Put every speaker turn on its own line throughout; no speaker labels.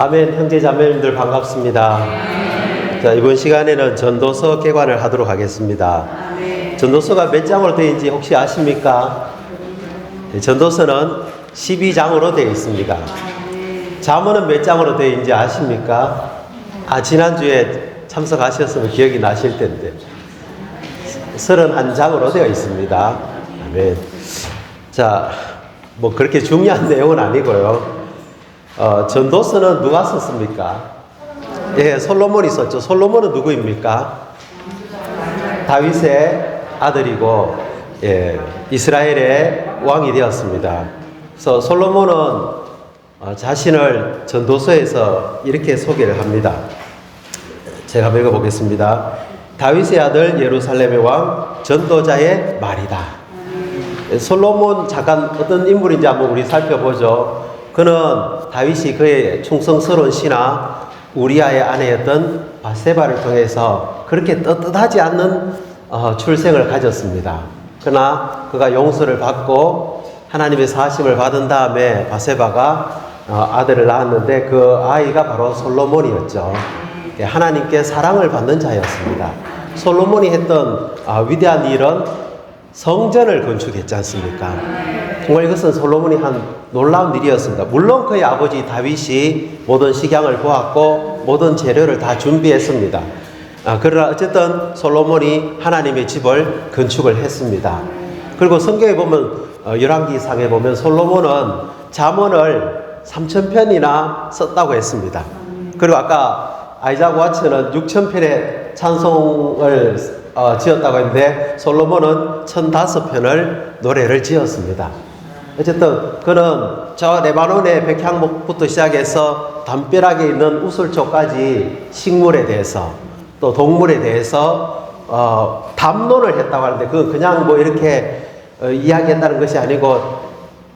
아멘. 형제 자매님들 반갑습니다. 자, 이번 시간에는 전도서 개관을 하도록 하겠습니다. 전도서가 몇 장으로 되어 있는지 혹시 아십니까? 전도서는 12장으로 되어 있습니다. 잠언은 몇 장으로 되어 있는지 아십니까? 지난주에 참석하셨으면 기억이 나실 텐데 31장으로 되어 있습니다. 아멘. 자, 뭐 그렇게 중요한 내용은 아니고요. 전도서는 누가 썼습니까? 예, 솔로몬이 썼죠. 솔로몬은 누구입니까? 다윗의 아들이고, 예, 이스라엘의 왕이 되었습니다. 그래서 솔로몬은 자신을 전도서에서 이렇게 소개를 합니다. 제가 한번 읽어보겠습니다. 다윗의 아들 예루살렘의 왕 전도자의 말이다. 솔로몬 잠깐 어떤 인물인지 한번 우리 살펴보죠. 그는 다윗이 그의 충성스러운 신하 우리아의 아내였던 바세바를 통해서 그렇게 떳떳하지 않는 출생을 가졌습니다. 그러나 그가 용서를 받고 하나님의 사심을 받은 다음에 바세바가 아들을 낳았는데 그 아이가 바로 솔로몬이었죠. 하나님께 사랑을 받는 자였습니다. 솔로몬이 했던 위대한 일은 성전을 건축했지 않습니까? 정말 이것은 솔로몬이 한 놀라운 일이었습니다. 물론 그의 아버지 다윗이 모든 식양을 보았고 모든 재료를 다 준비했습니다. 그러나 어쨌든 솔로몬이 하나님의 집을 건축을 했습니다. 그리고 성경에 보면 열왕기상에 보면 솔로몬은 잠언을 3,000편이나 썼다고 했습니다. 그리고 아까 아이작 와츠는 6,000편의 찬송을 지었다고 했는데 솔로몬은 1,005편을 노래를 지었습니다. 어쨌든 그는 저 레바논의 백향목부터 시작해서 담벼락에 있는 우슬초까지 식물에 대해서 또 동물에 대해서 담론을 했다고 하는데 그건 그냥 뭐 이렇게 이야기했다는 것이 아니고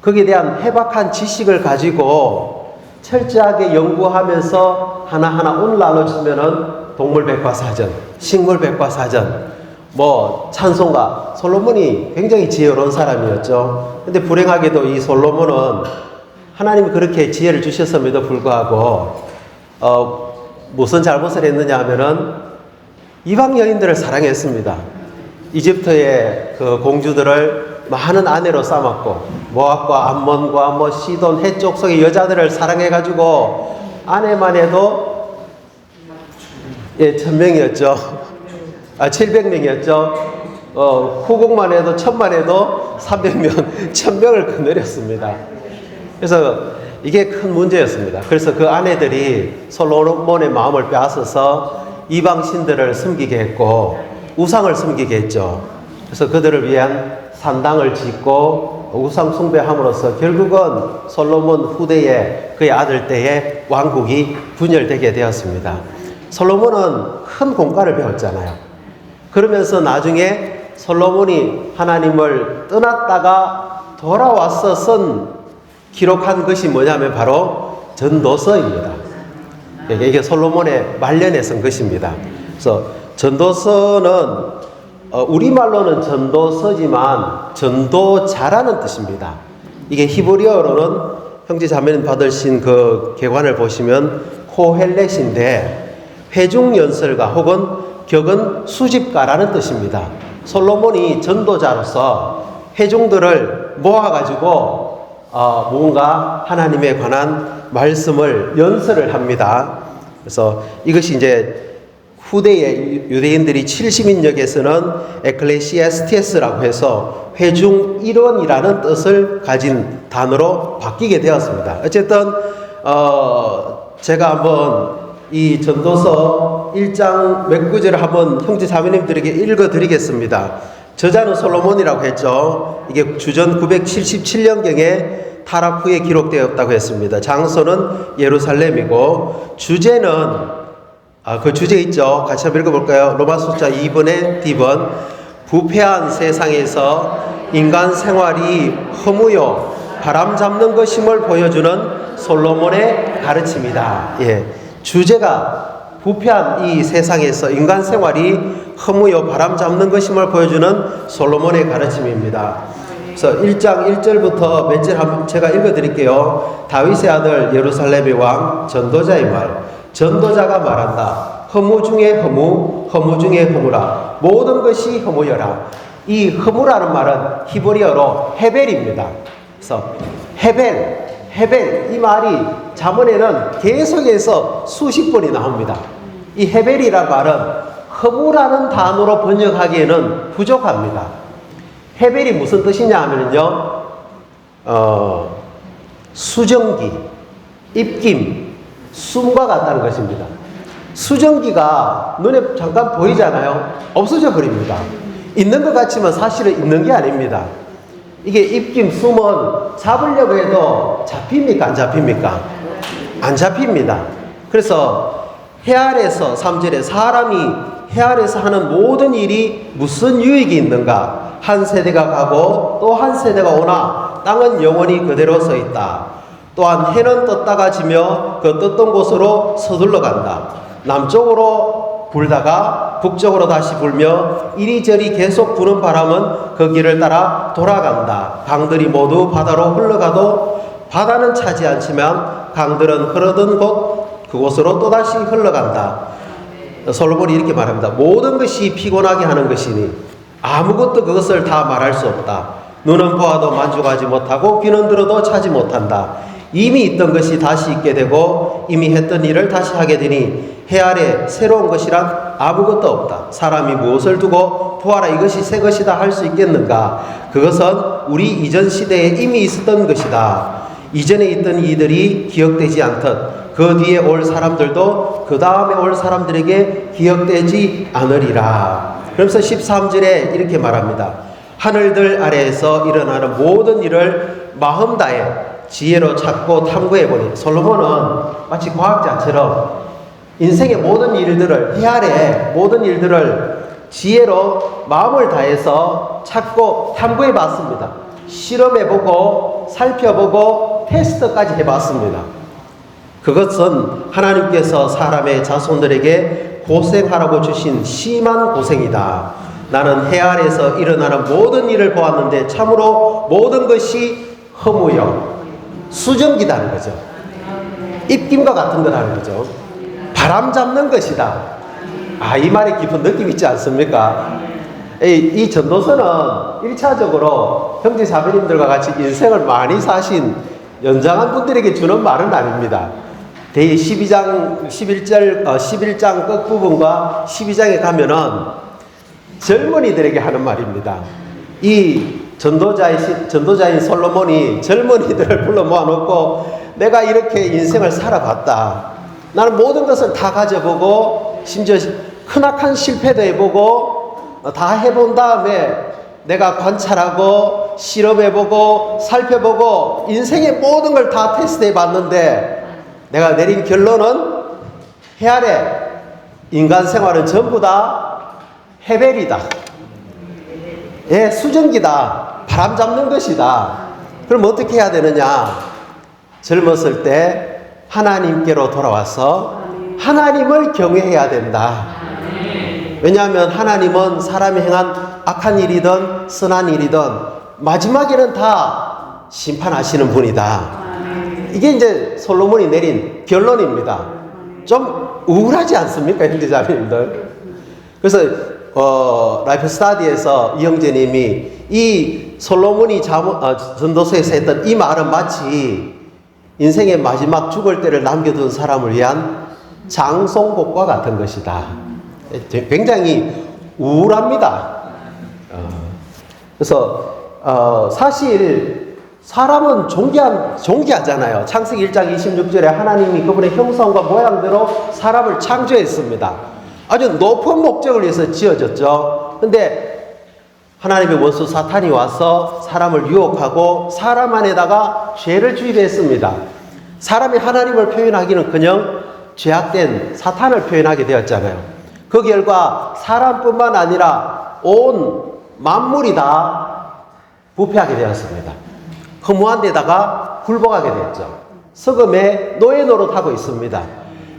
거기에 대한 해박한 지식을 가지고 철저하게 연구하면서 하나하나 오늘날로 치면은 동물백과사전, 식물백과사전, 뭐 찬송가, 솔로몬이 굉장히 지혜로운 사람이었죠. 근데 불행하게도 이 솔로몬은 하나님이 그렇게 지혜를 주셨음에도 불구하고 무슨 잘못을 했느냐 하면은 이방 여인들을 사랑했습니다. 이집트의 그 공주들을 많은 아내로 삼았고 모압과 암몬과 뭐 시돈 해쪽 속의 여자들을 사랑해가지고 아내만 해도 1,000명이었죠. 700명이었죠. 후궁만 해도 1,000만 해도 300명, 1,000명을 거느렸습니다. 그래서 이게 큰 문제였습니다. 그래서 그 아내들이 솔로몬의 마음을 빼앗아서 이방 신들을 섬기게 했고 우상을 섬기게 했죠. 그래서 그들을 위한 산당을 짓고 우상 숭배함으로써 결국은 솔로몬 후대에 그의 아들 때에 왕국이 분열되게 되었습니다. 솔로몬은 큰 공과를 배웠잖아요. 그러면서 나중에 솔로몬이 하나님을 떠났다가 돌아와서 기록한 것이 뭐냐면 바로 전도서입니다. 이게 솔로몬의 말년에 쓴 것입니다. 그래서 전도서는 우리말로는 전도서지만 전도자라는 뜻입니다. 이게 히브리어로는 형제 자매님 받으신 그 개관을 보시면 코헬렛인데 회중연설가 혹은 격은 수집가라는 뜻입니다. 솔로몬이 전도자로서 회중들을 모아가지고 뭔가 하나님에 관한 말씀을 연설을 합니다. 그래서 이것이 이제 후대의 유대인들이 70인역에서는 에클레시아스티스라고 해서 회중 일원이라는 뜻을 가진 단어로 바뀌게 되었습니다. 어쨌든 제가 한번 이 전도서 1장 몇 구절을 한번 형제 자매님들에게 읽어드리겠습니다. 저자는 솔로몬이라고 했죠. 이게 주전 977년경에 타락 후에 기록되었다고 했습니다. 장소는 예루살렘이고 주제는 그 주제 있죠. 같이 한번 읽어볼까요? 로마 숫자 2번에 D번 부패한 세상에서 인간 생활이 허무요 바람 잡는 것임을 보여주는 솔로몬의 가르침이다. 예. 주제가 부패한 이 세상에서 인간 생활이 허무요 바람 잡는 것임을 보여주는 솔로몬의 가르침입니다. 그래서 1장 1절부터 몇 절 한번 제가 읽어드릴게요. 다윗의 아들 예루살렘의 왕 전도자의 말. 전도자가 말한다. 허무 중에 허무, 허무 중에 허무라. 모든 것이 허무여라. 이 허무라는 말은 히브리어로 헤벨입니다. 그래서 헤벨 이 말이 잠언에는 계속해서 수십 번이 나옵니다. 이 헤벨이라는 말은 허무라는 단어로 번역하기에는 부족합니다. 헤벨이 무슨 뜻이냐 하면요, 수증기, 입김, 숨과 같다는 것입니다. 수증기가 눈에 잠깐 보이잖아요. 없어져 버립니다. 있는 것 같지만 사실은 있는 게 아닙니다. 이게 입김, 숨은 잡으려고 해도 잡힙니까? 안 잡힙니까? 안 잡힙니다. 그래서 해 아래서 3절에 사람이 해 아래서 하는 모든 일이 무슨 유익이 있는가? 한 세대가 가고 또 한 세대가 오나 땅은 영원히 그대로 서 있다. 또한 해는 떴다가 지며 그 떴던 곳으로 서둘러 간다. 남쪽으로 불다가 북쪽으로 다시 불며 이리저리 계속 부는 바람은 그 길을 따라 돌아간다. 강들이 모두 바다로 흘러가도 바다는 차지 않지만 강들은 흐르던 곳 그곳으로 또다시 흘러간다. 솔로몬이 이렇게 말합니다. 모든 것이 피곤하게 하는 것이니 아무것도 그것을 다 말할 수 없다. 눈은 보아도 만족하지 못하고 귀는 들어도 차지 못한다. 이미 있던 것이 다시 있게 되고 이미 했던 일을 다시 하게 되니 해 아래 새로운 것이란 아무것도 없다. 사람이 무엇을 두고 보아라 이것이 새 것이다 할 수 있겠는가? 그것은 우리 이전 시대에 이미 있었던 것이다. 이전에 있던 이들이 기억되지 않듯 그 뒤에 올 사람들도 그 다음에 올 사람들에게 기억되지 않으리라. 그러면서 13절에 이렇게 말합니다. 하늘들 아래에서 일어나는 모든 일을 마음 다해 지혜로 찾고 탐구해보니. 솔로몬은 마치 과학자처럼 인생의 모든 일들을, 해 아래 모든 일들을 지혜로 마음을 다해서 찾고 탐구해봤습니다. 실험해보고 살펴보고 테스트까지 해봤습니다. 그것은 하나님께서 사람의 자손들에게 고생하라고 주신 심한 고생이다. 나는 해 아래에서 일어나는 모든 일을 보았는데 참으로 모든 것이 허무요 수증기다는 거죠. 입김과 같은 거라는 거죠. 바람 잡는 것이다. 이 말에 깊은 느낌 있지 않습니까? 이 전도서는 1차적으로 형제 자매님들과 같이 인생을 많이 사신 연장한 분들에게 주는 말은 아닙니다. 대개 11장 끝부분과 12장에 가면은 젊은이들에게 하는 말입니다. 이 전도자인 솔로몬이 젊은이들을 불러 모아놓고 내가 이렇게 인생을 살아봤다. 나는 모든 것을 다 가져보고 심지어 크나큰 실패도 해보고 다 해본 다음에 내가 관찰하고 실험해보고 살펴보고 인생의 모든 걸 다 테스트해봤는데 내가 내린 결론은 해 아래 인간 생활은 전부 다 헤벨이다. 수증기다. 바람 잡는 것이다. 그럼 어떻게 해야 되느냐? 젊었을 때 하나님께로 돌아와서 하나님을 경외해야 된다. 왜냐하면 하나님은 사람이 행한 악한 일이든 선한 일이든 마지막에는 다 심판하시는 분이다. 이게 이제 솔로몬이 내린 결론입니다. 좀 우울하지 않습니까, 형제자매님들? 그래서 라이프 스타디에서 이형제님이 이 솔로몬이 전도서에서 했던 이 말은 마치 인생의 마지막 죽을 때를 남겨둔 사람을 위한 장송곡과 같은 것이다. 굉장히 우울합니다. 그래서 사실 사람은 존귀하잖아요. 창세기 1장 26절에 하나님이 그분의 형상과 모양대로 사람을 창조했습니다. 아주 높은 목적을 위해서 지어졌죠. 근데 하나님의 원수 사탄이 와서 사람을 유혹하고 사람 안에다가 죄를 주입했습니다. 사람이 하나님을 표현하기는커녕 죄악된 사탄을 표현하게 되었잖아요. 그 결과 사람뿐만 아니라 온 만물이 다 부패하게 되었습니다. 허무한 데다가 굴복하게 됐죠. 서금에 노예 노릇하고 있습니다.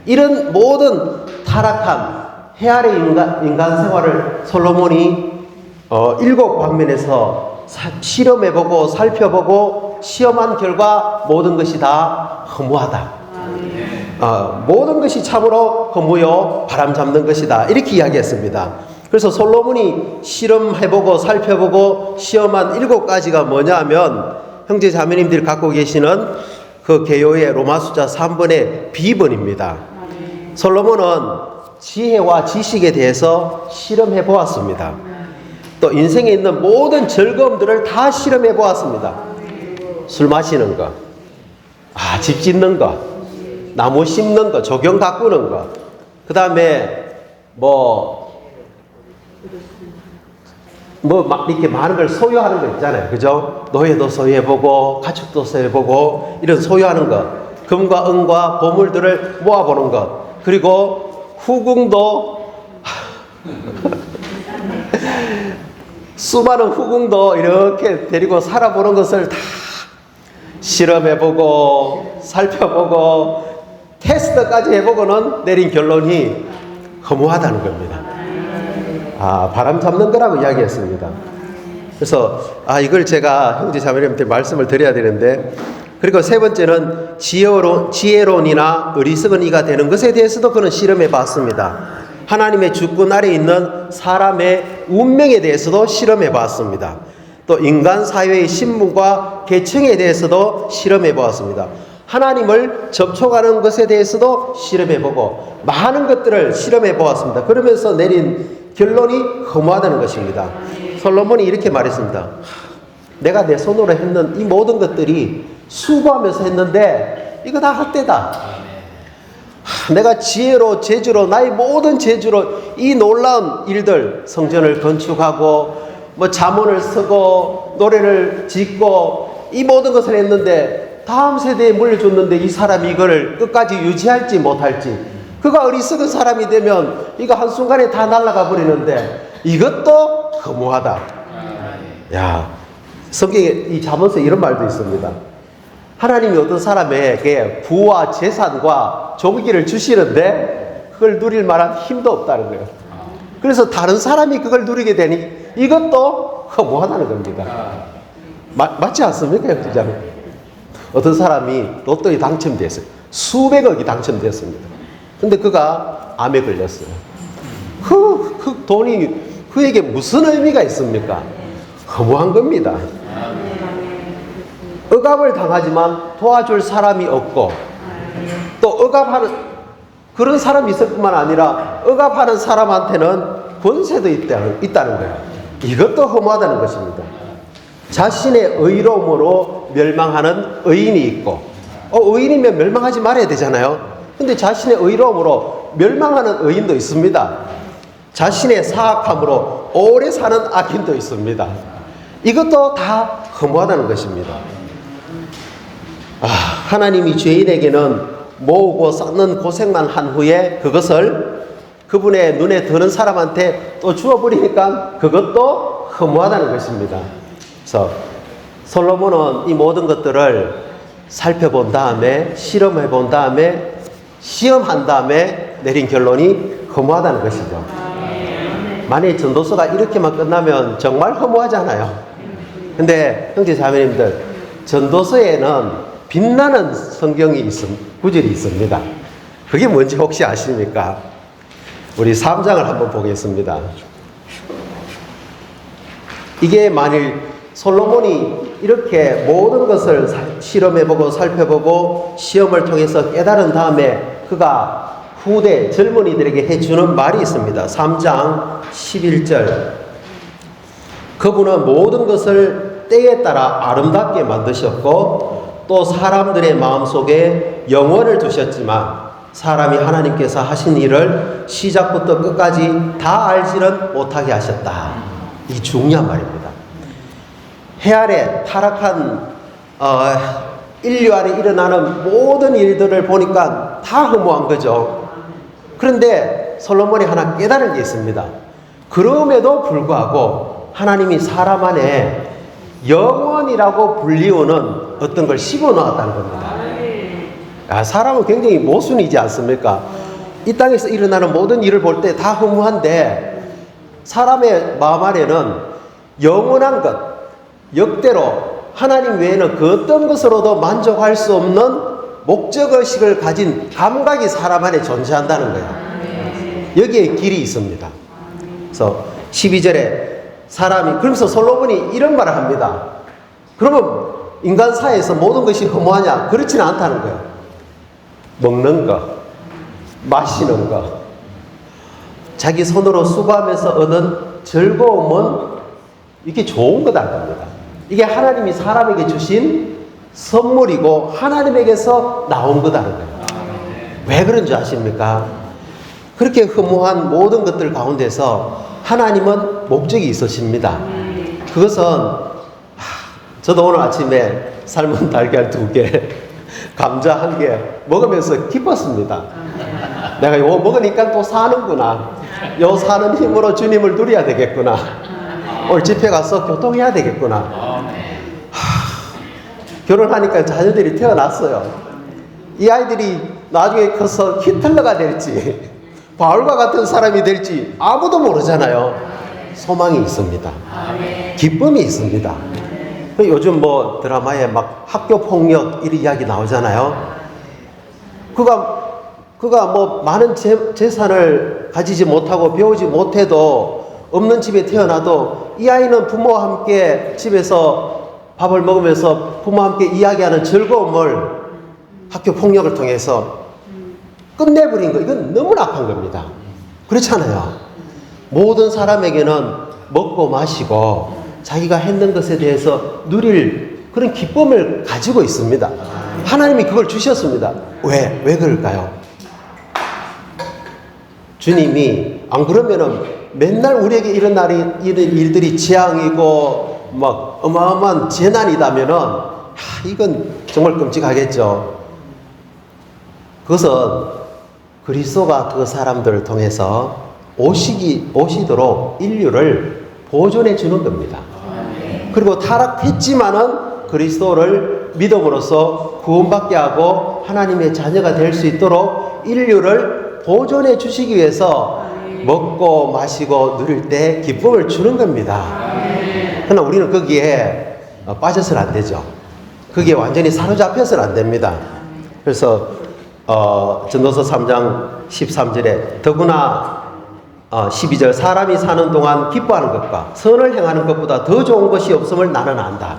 이런 모든 타락한 해 아래 인간 생활을 솔로몬이 7 방면에서 실험해보고 살펴보고 시험한 결과 모든 것이 다 허무하다. 모든 것이 참으로 허무요 바람 잡는 것이다. 이렇게 이야기했습니다. 그래서 솔로몬이 실험해보고 살펴보고 시험한 7가지가 뭐냐 하면 형제 자매님들이 갖고 계시는 그 개요의 로마 숫자 3번의 B번입니다. 솔로몬은 지혜와 지식에 대해서 실험해 보았습니다. 또 인생에 있는 모든 즐거움들을 다 실험해 보았습니다. 술 마시는 거, 집 짓는 거, 나무 심는 거, 조경 가꾸는 거, 그 다음에 막 이렇게 많은 걸 소유하는 거 있잖아요. 그죠? 노예도 소유해보고, 가축도 소유해보고, 이런 소유하는 것, 금과 은과 보물들을 모아보는 것, 그리고 후궁도, 수많은 후궁도 이렇게 데리고 살아보는 것을 다 실험해보고, 살펴보고, 테스트까지 해보고는 내린 결론이 허무하다는 겁니다. 바람 잡는 거라고 이야기했습니다. 그래서 이걸 제가 형제 자매님한테 말씀을 드려야 되는데, 그리고 세 번째는 지혜론이나 어리석은 이가 되는 것에 대해서도 그는 실험해 봤습니다. 하나님의 주권 아래 있는 사람의 운명에 대해서도 실험해 봤습니다. 또 인간 사회의 신분과 계층에 대해서도 실험해 보았습니다. 하나님을 접촉하는 것에 대해서도 실험해 보고 많은 것들을 실험해 보았습니다. 그러면서 내린 결론이 허무하다는 것입니다. 솔로몬이 이렇게 말했습니다. 내가 내 손으로 했는 이 모든 것들이 수고하면서 했는데 이거 다 헛되다. 내가 지혜로 재주로 나의 모든 재주로 이 놀라운 일들, 성전을 건축하고 자문을 쓰고 노래를 짓고 이 모든 것을 했는데 다음 세대에 물려줬는데 이 사람이 이걸 끝까지 유지할지 못할지, 그가 어리석은 사람이 되면 이거 한순간에 다 날아가 버리는데 이것도 허무하다. 성경에 이 잠언서에 이런 말도 있습니다. 하나님이 어떤 사람에게 부와 재산과 종기를 주시는데 그걸 누릴 만한 힘도 없다는 거예요. 그래서 다른 사람이 그걸 누리게 되니 이것도 허무하다는 겁니다. 맞지 않습니까? 어떤 사람이 로또에 당첨됐어요. 수백억이 당첨됐습니다. 근데 그가 암에 걸렸어요. 그 돈이 그에게 무슨 의미가 있습니까? 허무한 겁니다. 억압을 당하지만 도와줄 사람이 없고, 또 억압하는 그런 사람이 있을 뿐만 아니라 억압하는 사람한테는 권세도 있다는 거예요. 이것도 허무하다는 것입니다. 자신의 의로움으로 멸망하는 의인이 있고, 의인이면 멸망하지 말아야 되잖아요. 근데 자신의 의로움으로 멸망하는 의인도 있습니다. 자신의 사악함으로 오래 사는 악인도 있습니다. 이것도 다 허무하다는 것입니다. 하나님이 죄인에게는 모으고 쌓는 고생만 한 후에 그것을 그분의 눈에 드는 사람한테 또 주어버리니까 그것도 허무하다는 것입니다. 그래서 솔로몬은 이 모든 것들을 살펴본 다음에 실험해 본 다음에 시험한 다음에 내린 결론이 허무하다는 것이죠. 만약에 전도서가 이렇게만 끝나면 정말 허무하잖아요. 근데 형제 자매님들, 전도서에는 빛나는 구절이 있습니다. 그게 뭔지 혹시 아십니까? 우리 3장을 한번 보겠습니다. 이게 만일 솔로몬이 이렇게 모든 것을 실험해보고 살펴보고 시험을 통해서 깨달은 다음에 그가 후대 젊은이들에게 해주는 말이 있습니다. 3장 11절. 그분은 모든 것을 때에 따라 아름답게 만드셨고 또 사람들의 마음속에 영원을 두셨지만 사람이 하나님께서 하신 일을 시작부터 끝까지 다 알지는 못하게 하셨다. 이 중요한 말입니다. 해 아래 타락한 인류 안에 일어나는 모든 일들을 보니까 다 허무한 거죠. 그런데 솔로몬이 하나 깨달은 게 있습니다. 그럼에도 불구하고 하나님이 사람 안에 영원이라고 불리우는 어떤 걸 씹어놓았다는 겁니다. 사람은 굉장히 모순이지 않습니까? 이 땅에서 일어나는 모든 일을 볼 때 다 허무한데 사람의 마음 안에는 영원한 것, 역대로 하나님 외에는 그 어떤 것으로도 만족할 수 없는 목적의식을 가진 감각이 사람 안에 존재한다는 거예요. 여기에 길이 있습니다. 그래서 12절에 사람이, 그러면서 솔로몬이 이런 말을 합니다. 그러면 인간 사이에서 모든 것이 허무하냐? 그렇지는 않다는 거예요. 먹는 거, 마시는 거, 자기 손으로 수고하면서 얻은 즐거움은 이게 좋은 거다는 겁니다. 이게 하나님이 사람에게 주신 선물이고 하나님에게서 나온 거다는 거예요. 왜 그런 줄 아십니까? 그렇게 허무한 모든 것들 가운데서 하나님은 목적이 있으십니다. 그것은 저도 오늘 아침에 삶은 달걀 2개, 감자 1개 먹으면서 기뻤습니다. 내가 이거 먹으니까 또 사는구나. 요 사는 힘으로 주님을 누려야 되겠구나. 오늘 집회 가서 교통해야 되겠구나. 결혼하니까 자녀들이 태어났어요. 이 아이들이 나중에 커서 히틀러가 될지 바울과 같은 사람이 될지 아무도 모르잖아요. 소망이 있습니다. 기쁨이 있습니다. 요즘 뭐 드라마에 막 학교 폭력 이런 이야기 나오잖아요. 그가 뭐 많은 재산을 가지지 못하고 배우지 못해도 없는 집에 태어나도 이 아이는 부모와 함께 집에서 밥을 먹으면서 부모와 함께 이야기하는 즐거움을 학교 폭력을 통해서 끝내버린 거, 이건 너무나 악한 겁니다. 그렇잖아요. 모든 사람에게는 먹고 마시고 자기가 했는 것에 대해서 누릴 그런 기쁨을 가지고 있습니다. 하나님이 그걸 주셨습니다. 왜 그럴까요? 주님이 안 그러면은 맨날 우리에게 이런 일들이 재앙이고 막 어마어마한 재난이다면은 이건 정말 끔찍하겠죠. 그것은 그리스도가 그 사람들을 통해서 오시도록 인류를 보존해 주는 겁니다. 그리고 타락했지만은 그리스도를 믿음으로써 구원받게 하고 하나님의 자녀가 될 수 있도록 인류를 보존해 주시기 위해서 먹고 마시고 누릴 때 기쁨을 주는 겁니다. 그러나 우리는 거기에 빠져서는 안 되죠. 거기에 완전히 사로잡혀서는 안 됩니다. 그래서 전도서 3장 13절에 더구나 12절 사람이 사는 동안 기뻐하는 것과 선을 행하는 것보다 더 좋은 것이 없음을 나는 안다.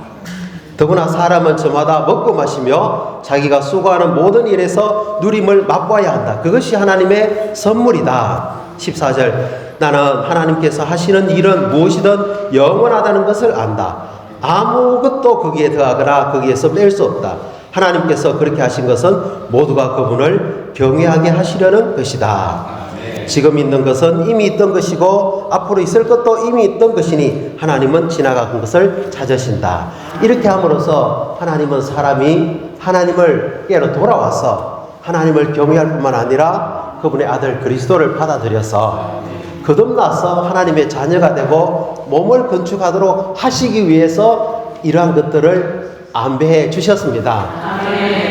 더구나 사람은 저마다 먹고 마시며 자기가 수고하는 모든 일에서 누림을 맛봐야 한다. 그것이 하나님의 선물이다. 14절 나는 하나님께서 하시는 일은 무엇이든 영원하다는 것을 안다. 아무것도 거기에 더하거나 거기에서 뺄 수 없다. 하나님께서 그렇게 하신 것은 모두가 그분을 경외하게 하시려는 것이다. 지금 있는 것은 이미 있던 것이고 앞으로 있을 것도 이미 있던 것이니 하나님은 지나간 것을 찾으신다. 이렇게 함으로써 하나님은 사람이 하나님을 깨러 돌아와서 하나님을 경외할 뿐만 아니라 그분의 아들 그리스도를 받아들여서 거듭나서 하나님의 자녀가 되고 몸을 건축하도록 하시기 위해서 이러한 것들을 안배해 주셨습니다.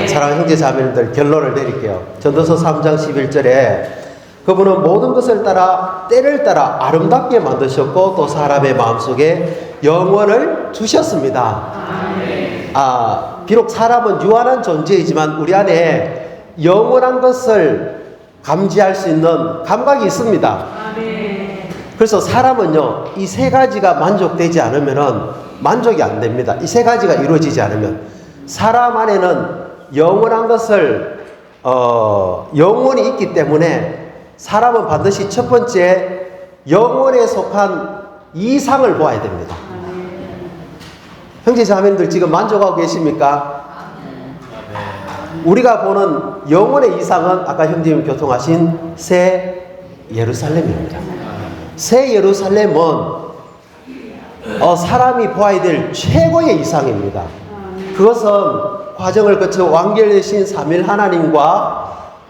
사랑하는 형제 자매님들, 결론을 내릴게요. 전도서 3장 11절에 그분은 모든 것을 따라 때를 따라 아름답게 만드셨고 또 사람의 마음속에 영원을 주셨습니다. 비록 사람은 유한한 존재이지만 우리 안에 영원한 것을 감지할 수 있는 감각이 있습니다. 그래서 사람은요, 이 세 가지가 만족되지 않으면 만족이 안 됩니다. 이 세 가지가 이루어지지 않으면 사람 안에는 영원한 것을 영원이 있기 때문에 사람은 반드시 첫 번째 영원에 속한 이상을 보아야 됩니다. 형제 자매님들 지금 만족하고 계십니까? 우리가 보는 영원의 이상은 아까 형제님 교통하신 새 예루살렘입니다. 새 예루살렘은 사람이 보아야 될 최고의 이상입니다. 그것은 과정을 거쳐 완결되신 삼일 하나님과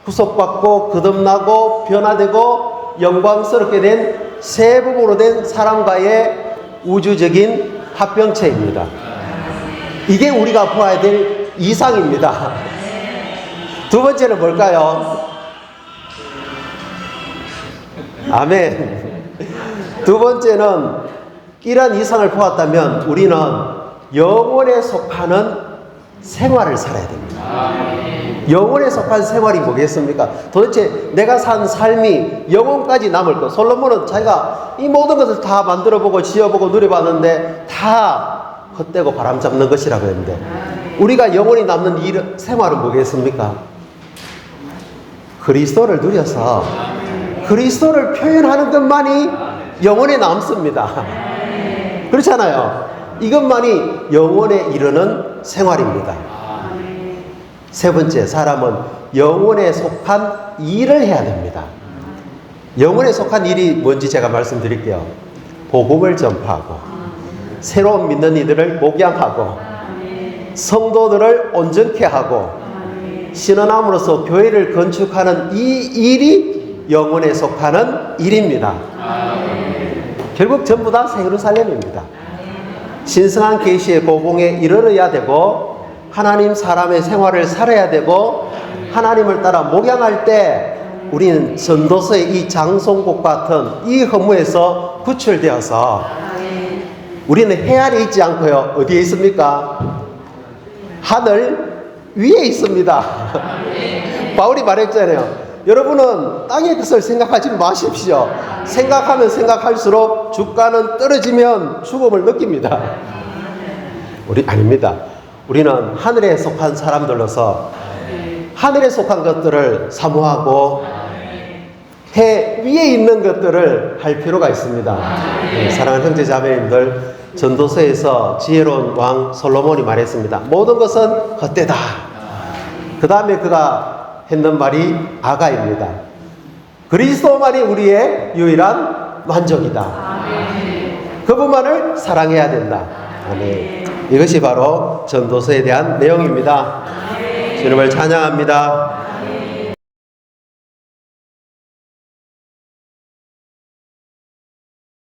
구속받고 거듭나고 변화되고 영광스럽게 된 새 부부로 된 사람과의 우주적인 합병체입니다. 이게 우리가 보아야 될 이상입니다. 두 번째는 뭘까요? 아멘. 두 번째는 이러한 이상을 보았다면 우리는 영혼에 속하는 생활을 살아야 됩니다. 영혼에 속한 생활이 뭐겠습니까? 도대체 내가 산 삶이 영혼까지 남을 것. 솔로몬은 자기가 이 모든 것을 다 만들어보고 지어보고 누려봤는데 다 헛되고 바람잡는 것이라고 했는데, 우리가 영혼이 남는 생활은 뭐겠습니까? 그리스도를 누려서 그리스도를 표현하는 것만이 영혼에 남습니다. 그렇잖아요. 이것만이 영혼에 이르는 생활입니다. 세 번째, 사람은 영혼에 속한 일을 해야 됩니다. 영혼에 속한 일이 뭔지 제가 말씀드릴게요. 복음을 전파하고, 새로운 믿는 이들을 목양하고, 성도들을 온전케 하고, 신원함으로써 교회를 건축하는 이 일이 영혼에 속하는 일입니다. 결국 전부 다 새 예루살렘입니다. 신성한 계시의 고봉에 이르러야 되고, 하나님 사람의 생활을 살아야 되고, 하나님을 따라 목양할 때 우리는 전도서의 이 장송곡 같은 이 허무에서 구출되어서 우리는 해안에 있지 않고요. 어디에 있습니까? 하늘 위에 있습니다. 바울이 말했잖아요. 여러분은 땅의 것을 생각하지 마십시오. 생각하면 생각할수록 주가는 떨어지면 죽음을 느낍니다. 아닙니다. 우리는 하늘에 속한 사람들로서 하늘에 속한 것들을 사모하고 해 위에 있는 것들을 할 필요가 있습니다. 사랑하는 형제 자매님들, 전도서에서 지혜로운 왕 솔로몬이 말했습니다. 모든 것은 헛되다. 그 다음에 그가 했는 말이 아가입니다. 그리스도만이 우리의 유일한 만족이다. 그분만을 사랑해야 된다. 아멘. 이것이 바로 전도서에 대한 내용입니다. 주님을 찬양합니다.